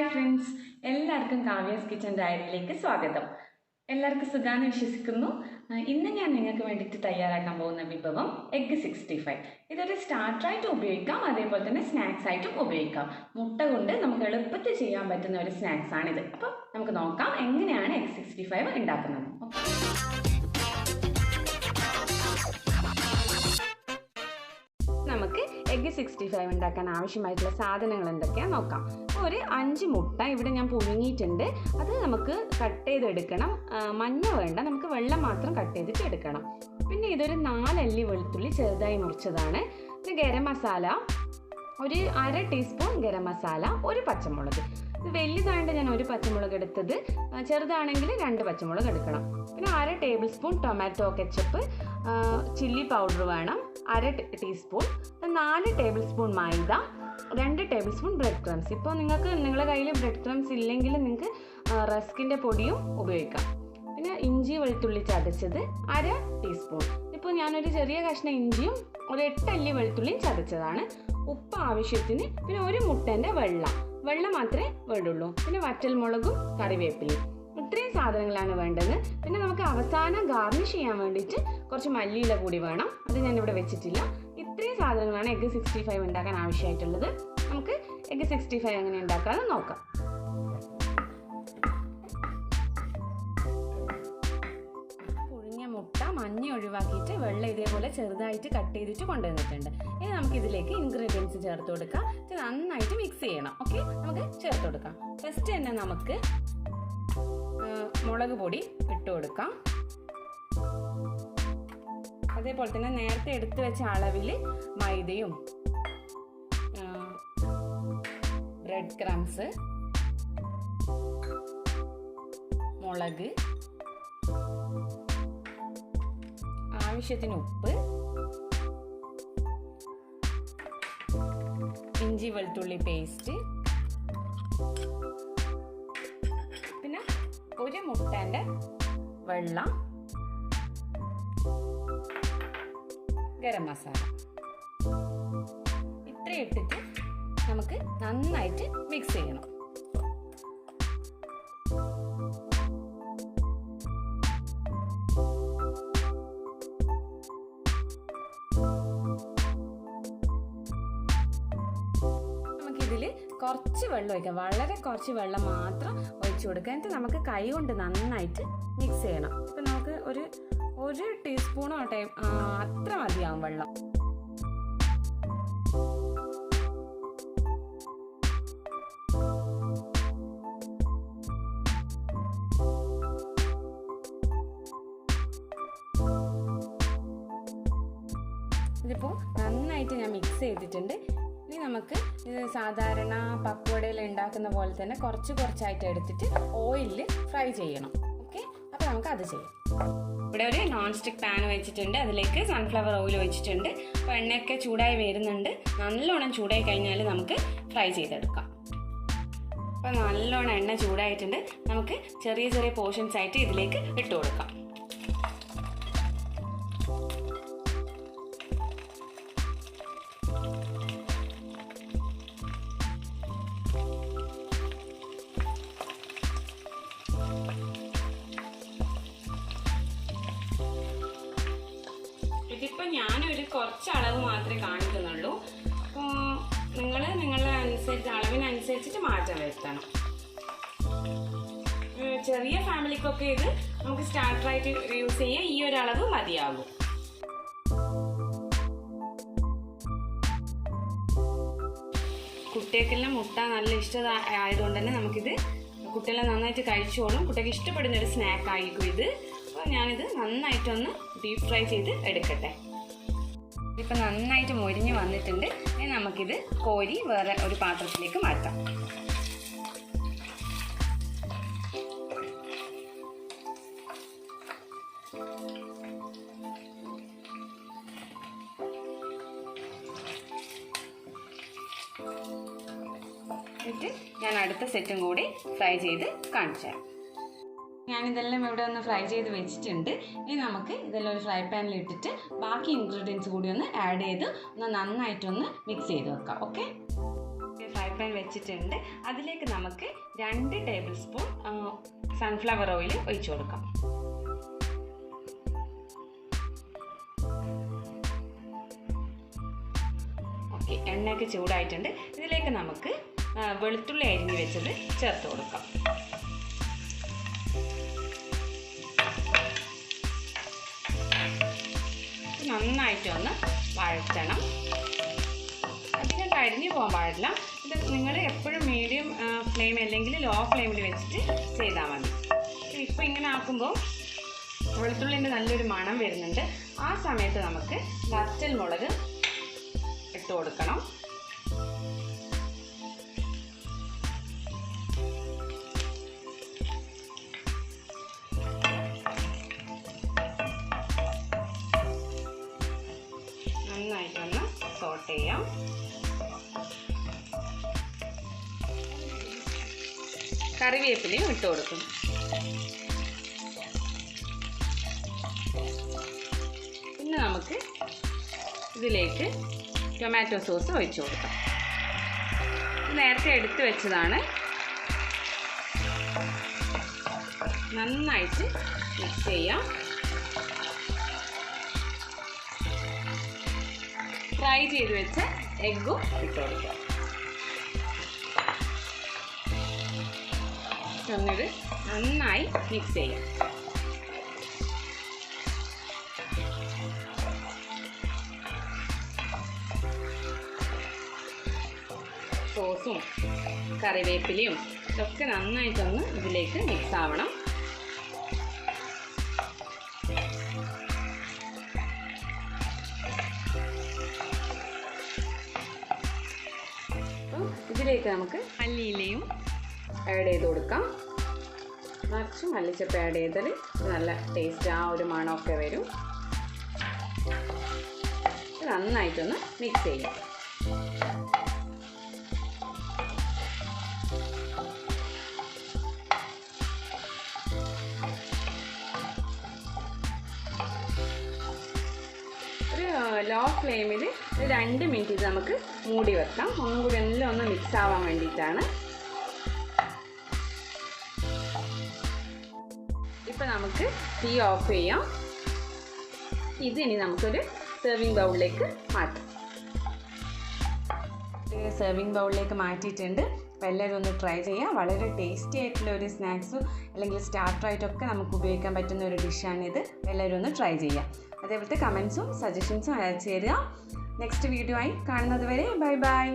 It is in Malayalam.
ഹായ് ഫ്രണ്ട്സ്, എല്ലാവർക്കും കാവ്യാസ് കിച്ചൻ ഡയറിയിലേക്ക് സ്വാഗതം. എല്ലാവർക്കും സുഖാന്ന് വിശ്വസിക്കുന്നു. ഇന്ന് ഞാൻ നിങ്ങൾക്ക് വേണ്ടിയിട്ട് തയ്യാറാക്കാൻ പോകുന്ന വിഭവം എഗ് 65. ഇതൊരു സ്റ്റാർട്ടറായിട്ട് ഉപയോഗിക്കാം, അതേപോലെ തന്നെ സ്നാക്സ് ആയിട്ടും ഉപയോഗിക്കാം. മുട്ട കൊണ്ട് നമുക്ക് എളുപ്പത്തിൽ ചെയ്യാൻ പറ്റുന്ന ഒരു സ്നാക്സ് ആണിത്. അപ്പം നമുക്ക് നോക്കാം എങ്ങനെയാണ് എഗ് 65 ഉണ്ടാക്കുന്നത്. നമുക്ക് എഗ് 65 ഉണ്ടാക്കാൻ ആവശ്യമായിട്ടുള്ള സാധനങ്ങൾ എന്തൊക്കെയാണെന്ന് നോക്കാം. ഒരു 5 മുട്ട ഇവിടെ ഞാൻ പുഴുങ്ങിയിട്ടുണ്ട്. അത് നമുക്ക് കട്ട് ചെയ്തെടുക്കണം. മഞ്ഞ വേണ്ട, നമുക്ക് വെള്ളം മാത്രം കട്ട് ചെയ്തിട്ട് എടുക്കണം. പിന്നെ ഇതൊരു 4 അല്ലി വെളുത്തുള്ളി ചെറുതായി മുറിച്ചതാണ്. പിന്നെ ഗരം മസാല ഒരു 1/2 ടീസ്പൂൺ ഗരം മസാല, ഒരു പച്ചമുളക്. ഇത് വലിയതായിട്ട് ഞാൻ ഒരു പച്ചമുളക് എടുത്തത്, ചെറുതാണെങ്കിൽ 2 പച്ചമുളക് എടുക്കണം. പിന്നെ 1/2 table spoon tomato ketchup, chilli powder വേണം 1/2 ടീസ്പൂൺ, 4 ടേബിൾ സ്പൂൺ മൈദ, 2 ടേബിൾ സ്പൂൺ ബ്രെഡ് ക്രംസ്. ഇപ്പോൾ നിങ്ങളുടെ കയ്യിൽ ബ്രെഡ് ക്രംസ് ഇല്ലെങ്കിൽ നിങ്ങൾക്ക് റസ്കിൻ്റെ പൊടിയും ഉപയോഗിക്കാം. പിന്നെ ഇഞ്ചി വെളുത്തുള്ളി ചതച്ചത് 1/2 ടീസ്പൂൺ. ഇപ്പോൾ ഞാനൊരു ചെറിയ കഷ്ണം ഇഞ്ചിയും ഒരു 8 അല്ലി വെളുത്തുള്ളിയും ചതച്ചതാണ്. ഉപ്പ് ആവശ്യത്തിന്, പിന്നെ ഒരു മുട്ടേൻ്റെ വെള്ളം മാത്രമേ വേണ്ടുള്ളൂ. പിന്നെ വറ്റൽമുളകും കറിവേപ്പിലയും. ഇത്രയും സാധനങ്ങളാണ് വേണ്ടത്. പിന്നെ നമുക്ക് അവസാനം ഗാർണിഷ് ചെയ്യാൻ വേണ്ടിയിട്ട് കുറച്ച് മല്ലിയില കൂടി വേണം. അത് ഞാനിവിടെ വെച്ചിട്ടില്ല. ഇത്രയും സാധനങ്ങളാണ് എഗ് 65 ഉണ്ടാക്കാൻ ആവശ്യമായിട്ടുള്ളത്. നമുക്ക് എഗ് 65 എങ്ങനെ ഉണ്ടാക്കാമെന്ന് നോക്കാം. പുഴുങ്ങിയ മുട്ട മഞ്ഞ ഒഴിവാക്കിയിട്ട് വെള്ളം ഇതേപോലെ ചെറുതായിട്ട് കട്ട് ചെയ്തിട്ട് കൊണ്ടുവന്നിട്ടുണ്ട്. ഇനി നമുക്ക് ഇതിലേക്ക് ഇൻഗ്രീഡിയൻസ് ചേർത്ത് കൊടുക്കാം. നന്നായിട്ട് മിക്സ് ചെയ്യണം. ഓക്കെ, നമുക്ക് ചേർത്ത് കൊടുക്കാം. ഫസ്റ്റ് തന്നെ നമുക്ക് മുളക് പൊടി ഇട്ട് കൊടുക്കാം. അതേപോലെ തന്നെ നേരത്തെ എടുത്തു വെച്ച അളവിൽ മൈദയും ബ്രെഡ് ക്രംസ്, മുളക്, ആവശ്യത്തിന് ഉപ്പ്, ഇഞ്ചി വെളുത്തുള്ളി പേസ്റ്റ്, പിന്നെ ഒരു മുട്ടേൻ്റെ വെള്ളം, ഗരം മസാല. ഇത്രയും ഇട്ടിട്ട് നമുക്ക് നന്നായിട്ട് മിക്സ് ചെയ്യണം. നമുക്കിതിൽ കുറച്ച് വെള്ളം ഒഴിക്കാം, വളരെ കുറച്ച് വെള്ളം മാത്രം ഒഴിച്ചു കൊടുക്കുക. എന്നിട്ട് നമുക്ക് കൈ കൊണ്ട് നന്നായിട്ട് മിക്സ് ചെയ്യണം. ഇപ്പം നമുക്ക് ഒരു ടീസ്പൂണോ അത്ര മതിയാവും വെള്ളം. ഇതിപ്പോൾ നന്നായിട്ട് ഞാൻ മിക്സ് ചെയ്തിട്ടുണ്ട്. ഇനി നമുക്ക് ഇത് സാധാരണ പക്കോടയിൽ ഉണ്ടാക്കുന്ന പോലെ തന്നെ കുറച്ചായിട്ട് എടുത്തിട്ട് ഓയിലിൽ ഫ്രൈ ചെയ്യണം. ഓക്കെ, അപ്പോൾ നമുക്ക് അത് ചെയ്യാം. ഇവിടെ ഒരു നോൺ സ്റ്റിക്ക് പാൻ വെച്ചിട്ടുണ്ട്. അതിലേക്ക് സൺഫ്ലവർ ഓയിൽ ഒഴിച്ചിട്ടുണ്ട്. അപ്പോൾ എണ്ണയൊക്കെ ചൂടായി വരുന്നുണ്ട്. നല്ലോണം ചൂടായി കഴിഞ്ഞാൽ നമുക്ക് ഫ്രൈ ചെയ്തെടുക്കാം. അപ്പോൾ നല്ലോണം എണ്ണ ചൂടായിട്ടുണ്ട്. നമുക്ക് ചെറിയ ചെറിയ പോർഷൻസ് ആയിട്ട് ഇതിലേക്ക് ഇട്ട് കൊടുക്കാം. ഇതിപ്പോൾ ഞാനൊരു കുറച്ച് അളവ് മാത്രമേ കാണിക്കുന്നുള്ളൂ. അപ്പോൾ നിങ്ങളുടെ അളവിനനുസരിച്ചിട്ട് മാറ്റം വരുത്തണം. ചെറിയ ഫാമിലിക്കൊക്കെ ഇത് നമുക്ക് സ്റ്റാർട്ടറായിട്ട് യൂസ് ചെയ്യാൻ ഈ ഒരു അളവ് മതിയാകും. കുട്ടികൾക്കെല്ലാം മുട്ട നല്ല ഇഷ്ടം ആയതുകൊണ്ട് തന്നെ നമുക്കിത് കുട്ടികളെ നന്നായിട്ട് കഴിച്ചോളും. കുട്ടികൾക്ക് ഇഷ്ടപ്പെടുന്ന ഒരു സ്നാക്ക് ആയിരിക്കും ഇത്. അപ്പോൾ ഞാനിത് നന്നായിട്ടൊന്ന് ഡീപ് ഫ്രൈ ചെയ്ത് എടുക്കട്ടെ. ഇപ്പം നന്നായിട്ട് മൊരിഞ്ഞ് വന്നിട്ടുണ്ട്. ഇനി നമുക്കിത് കോരി വേറെ ഒരു പാത്രത്തിലേക്ക് മാറ്റാം. എന്നിട്ട് ഞാൻ അടുത്ത സെറ്റും കൂടി ഫ്രൈ ചെയ്ത് കാണിച്ചു തരാം. ഞാനിതെല്ലാം ഇവിടെ ഒന്ന് ഫ്രൈ ചെയ്ത് വെച്ചിട്ടുണ്ട്. ഇനി നമുക്ക് ഇതെല്ലാം ഒരു ഫ്രൈ പാനിൽ ഇട്ടിട്ട് ബാക്കി ഇൻഗ്രീഡിയൻസ് കൂടി ഒന്ന് ആഡ് ചെയ്ത് ഒന്ന് നന്നായിട്ടൊന്ന് മിക്സ് ചെയ്ത് വെക്കാം. ഓക്കെ, ഫ്രൈ പാൻ വെച്ചിട്ടുണ്ട്. അതിലേക്ക് നമുക്ക് 2 ടേബിൾ സ്പൂൺ സൺഫ്ലവർ ഓയിൽ ഒഴിച്ചു കൊടുക്കാം. ഓക്കെ, എണ്ണയൊക്കെ ചൂടായിട്ടുണ്ട്. ഇതിലേക്ക് നമുക്ക് വെളുത്തുള്ളി അരിഞ്ഞ് വെച്ചത് ചേർത്ത് കൊടുക്കാം. നന്നായിട്ടൊന്ന് വഴറ്റണം. അധികം കരിഞ്ഞു പോകാൻ പാടില്ല. ഇത് നിങ്ങൾ എപ്പോഴും മീഡിയം ഫ്ലെയിം അല്ലെങ്കിൽ ലോ ഫ്ലെയിമിൽ വെച്ചിട്ട് ചെയ്താൽ മതി. ഇപ്പോൾ ഇങ്ങനെ ആക്കുമ്പോൾ വെളുത്തുള്ളിൻ്റെ നല്ലൊരു മണം വരുന്നുണ്ട്. ആ സമയത്ത് നമുക്ക് വറ്റൽ മുളക് ഇട്ട് കൊടുക്കണം. നന്നായിട്ടൊന്ന് സോട്ട് ചെയ്യാം. കറിവേപ്പിലയും ഇട്ട് കൊടുക്കും. പിന്നെ നമുക്ക് ഇതിലേക്ക് ടൊമാറ്റോ സോസ് ഒഴിച്ചു കൊടുക്കാം. നേരത്തെ എടുത്തു വെച്ചതാണ്. നന്നായിട്ട് മിക്സ് ചെയ്യാം. ഫ്രൈ ചെയ്ത് വെച്ച എഗ്ഗും ഇട്ട് കൊടുക്കാം. എന്നിട്ട് നന്നായി മിക്സ് ചെയ്യാം. സോസും കറിവേപ്പിലയും ഇതൊക്കെ നന്നായിട്ടൊന്ന് ഇതിലേക്ക് മിക്സ് ആവണം. ഇതിലേക്ക് നമുക്ക് മല്ലിയിലയും ആഡ് ചെയ്ത് കൊടുക്കാം. നിറച്ചും മല്ലിച്ചപ്പ് ആഡ് ചെയ്താൽ നല്ല ടേസ്റ്റ്, ആ ഒരു മണമൊക്കെ വരും. നന്നായിട്ടൊന്ന് മിക്സ് ചെയ്യാം. ഒരു ലോ ഫ്ലെയിമിൽ 2 മിനിറ്റ് ഇത് നമുക്ക് മൂടി വെക്കാം. ഒന്നും കൂടി എല്ലാം ഒന്ന് മിക്സ് ആവാൻ വേണ്ടിയിട്ടാണ്. ഇപ്പം നമുക്ക് തീ ഓഫ് ചെയ്യാം. ഇതിനി നമുക്കൊരു സെർവിങ് ബൗളിലേക്ക് മാറ്റാം. സെർവിങ് ബൗളിലേക്ക് മാറ്റിയിട്ടുണ്ട്. അപ്പോൾ എല്ലാവരും ഒന്ന് ട്രൈ ചെയ്യാം. വളരെ ടേസ്റ്റി ആയിട്ടുള്ള ഒരു സ്നാക്സും അല്ലെങ്കിൽ സ്റ്റാർട്ടറായിട്ടൊക്കെ നമുക്ക് ഉപയോഗിക്കാൻ പറ്റുന്ന ഒരു ഡിഷാണിത്. എല്ലാവരും ഒന്ന് ട്രൈ ചെയ്യാം. അതേപോലത്തെ കമൻസും സജഷൻസും അയച്ചു തരിക. നെക്സ്റ്റ് വീഡിയോ ആയി കാണുന്നത് വരെ ബൈ ബൈ.